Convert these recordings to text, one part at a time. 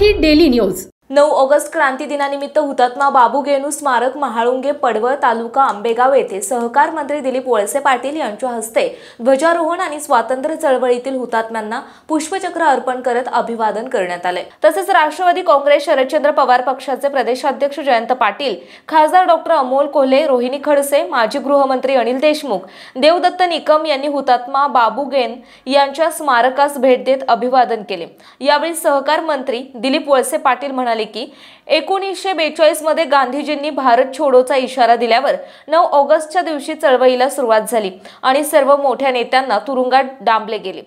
Marathi daily news 9 August क्रांती दिनानिमित्त हुतात्मा बाबू गेनू स्मारक महाळुंगे पडवळ तालुका आंबेगाव येथे सहकार मंत्री दिलीप वळसे पाटील यांच्या हस्ते ध्वजारोहण आणि स्वातंत्र्य चळवळीतील हुतात्म्यांना पुष्पचक्र अर्पण करत अभिवादन करण्यात आले। तसेच राष्ट्रवादी काँग्रेस शरदचंद्र पवार पक्षाचे प्रदेशाध्यक्ष जयंत पाटील, खासदार डॉक्टर अमोल कोल्हे, रोहिणी खडसे, माजी गृहमंत्री अनिल देशमुख, देवदत्त निकम यांनी हुतात्मा बाबू गेन यांच्या स्मारकास भेट देत अभिवादन केले। यावेळी सहकार मंत्री दिलीप वळसे पाटील म्हणाले की 1942 मध्ये गांधीजींनी भारत छोडोचा इशारा दिल्यावर 9 ऑगस्टच्या दिवशी चळवळीला सुरुवात झाली आणि सर्व मोठ्या नेत्यांना तुरुंगात डांबले गेले।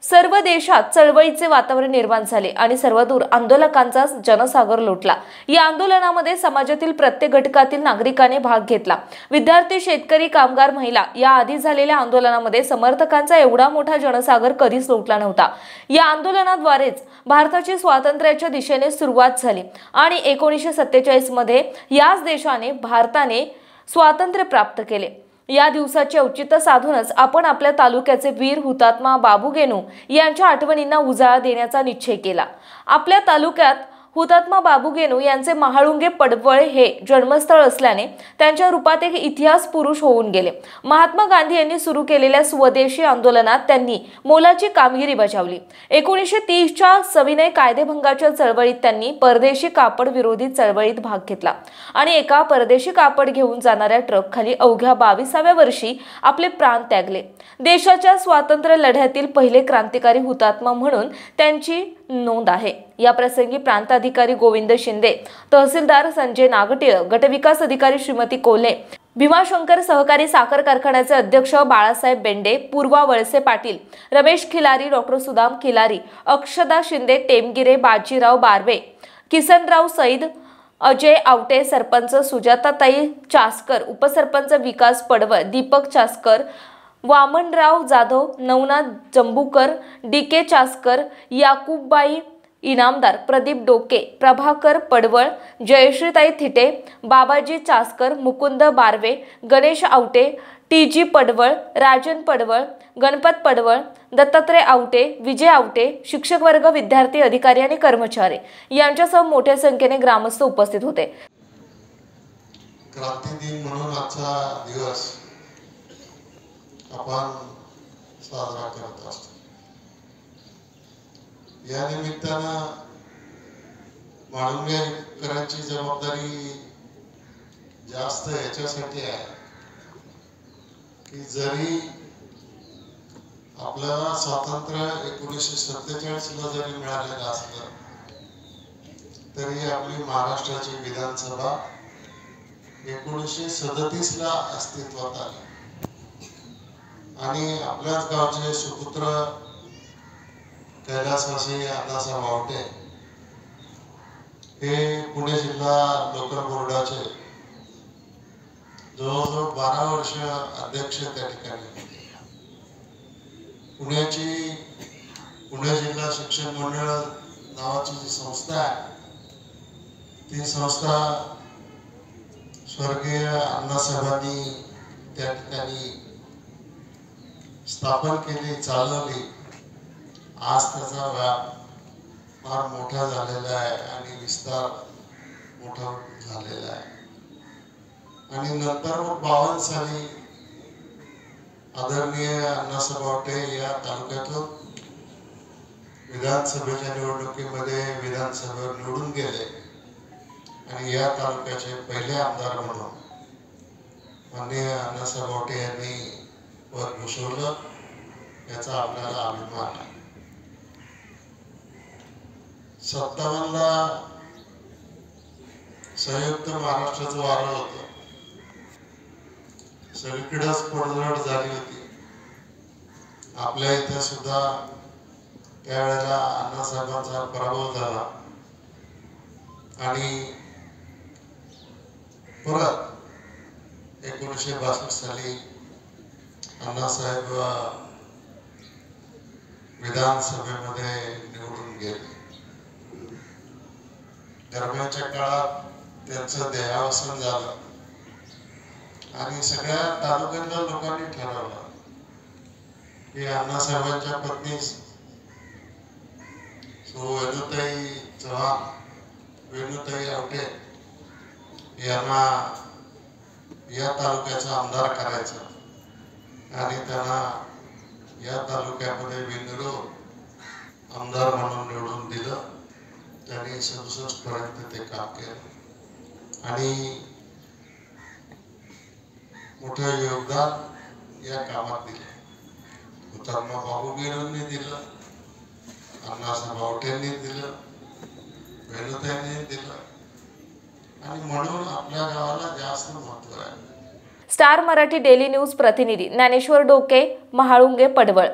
सर्व देशात चळवळीचे वातावरण निर्माण झाले आणि सर्वदूर आंदोलकांचा जनसागर लोटला। या आंदोलनामध्ये समाजातील प्रत्येक घटकातील नागरिकांनी भाग घेतला। विद्यार्थी, शेतकरी, कामगार, महिला या आधी झालेल्या आंदोलनामध्ये समर्थकांचा एवढा मोठा जनसागर कधीच लोटला नव्हता। या आंदोलनाद्वारेच भारताची स्वातंत्र्याच्या दिशेने सुरुवात झाली आणि 1947 मध्ये याच देशाने भारताने स्वातंत्र्य प्राप्त केले। या दिवसाचे औचित्य साधूनच आपण आपल्या तालुक्याचे वीर हुतात्मा बाबू गेनू यांच्या आठवणींना उजाळा देण्याचा निश्चय केला। आपल्या तालुक्यात हुतात्मा बाबू गेनू यांचे महाळुंगे पडवळ हे जन्मस्थळ असल्याने त्यांच्या रूपात एक इतिहास पुरुष होऊन गेले। महात्मा गांधी यांनी सुरू केलेल्या स्वदेशी आंदोलनात त्यांनी मोलाची कामगिरी बजावली। 1930च्या सविनय कायदेभंगाच्या चळवळीत त्यांनी परदेशी कापड विरोधी चळवळीत भाग घेतला आणि एका परदेशी कापड घेऊन जाणाऱ्या ट्रक खाली अवघ्या 22व्या वर्षी आपले प्राण त्यागले। देशाच्या स्वातंत्र्य लढ्यातील पहिले क्रांतिकारी हुतात्मा म्हणून त्यांची नोंद आहे। या प्रसंगी प्रांताधिकारी गोविंद शिंदे, तहसीलदार संजय नागटिळ, गटविकास अधिकारी श्रीमती कोल्हे, भीमाशंकर सहकारी साखर कारखान्याचे अध्यक्ष बाळासाहेब बेंडे, पूर्वा वळसे पाटील, रमेश खिलारी, डॉक्टर सुदाम खिलारी, अक्षदा शिंदे, टेमगिरे, बाजीराव बारवे, किसनराव सईद, अजय आवटे, सरपंच सुजाताताई चासकर, उपसरपंच विकास पडवळ, दीपक चासकर, वामनराव जाधव, नवनाथ जंबूकर, डी.के. चासकर, याकूबबाई इनामदार, प्रदीप डोके, प्रभाकर पडवळ, जयश्रीताई थिटे, बाबाजी चासकर, मुकुंद बारवे, गणेश आवटे, टी.जी. पडवळ, राजन पडवळ, गणपत पडवळ, दत्तात्रय आवटे, विजय आवटे, शिक्षक वर्ग, विद्यार्थी, अधिकारी आणि कर्मचारी यांच्यासह मोठ्या संख्येने ग्रामस्थ उपस्थित होते। क्रांती दिन म्हणून आजचा दिवस आपण साजरा करत असतो। या निमित्तानं माळुंगेकरांची जबाबदारी जास्त याच्यासाठी आहे की जरी आपल्याला स्वातंत्र्य 1947 ला जरी मिळालेलं असलं तरी आपली महाराष्ट्राची विधानसभा 1937 ला अस्तित्वात आली आणि आपल्याच गावचे सुपुत्र कैलासवासी अण्णासाहेब आवटे हे पुणे जिल्हा लोकल बोर्डाचे जवळजवळ 12 वर्ष अध्यक्ष त्या ठिकाणी। पुणे जिल्हा शिक्षण मंडळ नावाची जी संस्था आहे ती संस्था स्वर्गीय अण्णासाहेबांनी त्या ठिकाणी स्थापन केली, चालवली। आज त्याचा व्याप फार मोठा झालेला आहे आणि विस्तार मोठा झालेला आहे आणि नंतर 52 साली आदरणीय अण्णासाहेब आवटे या तालुक्यातून विधानसभेच्या निवडणुकीमध्ये विधानसभेवर निवडून गेले आणि या तालुक्याचे पहिले आमदार म्हणून माननीय अण्णासाहेब आवटे यांनी वर घोषवलं। याचा आपल्याला अभिमान आहे। 57 ला संयुक्त महाराष्ट्राचं वारं होतं, सगळीकडेच पडझड झाली होती। आपल्या इथे सुद्धा त्यावेळेला अण्णासाहेबांचा पराभव झाला आणि परत 1962 साली अण्णासाहेब विधानसभेमध्ये निवडून गेले। दरम्यानच्या काळात त्यांचं देहावसन झालं आणि सगळ्या तालुक्यातल्या लोकांनी ठरवलं की अण्णासाहेबांच्या पत्नी सो वेणुताई चव्हाण, वेणुताई आवटे यांना या तालुक्याचा आमदार करायचा आणि त्यांना या तालुक्यामध्ये बिनविरोध आमदार म्हणून निवडून दिलं. त्यांनी 67 पर्यंत ते काम केलं आणि मोठं योगदान या कामात दिलं. हुतात्मा बाबू गेनूंनी दिलं, अण्णासाहेब आवटेंनी दिलं, वेणुताईंनी दिलं आणि म्हणून आपल्या गावाला जास्त महत्व आहे. स्टार मराठी डेली न्यूज प्रतिनिधी ज्ञानेश्वर डोके, महाळुंगे, पडवळ.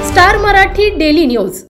Star Marathi daily news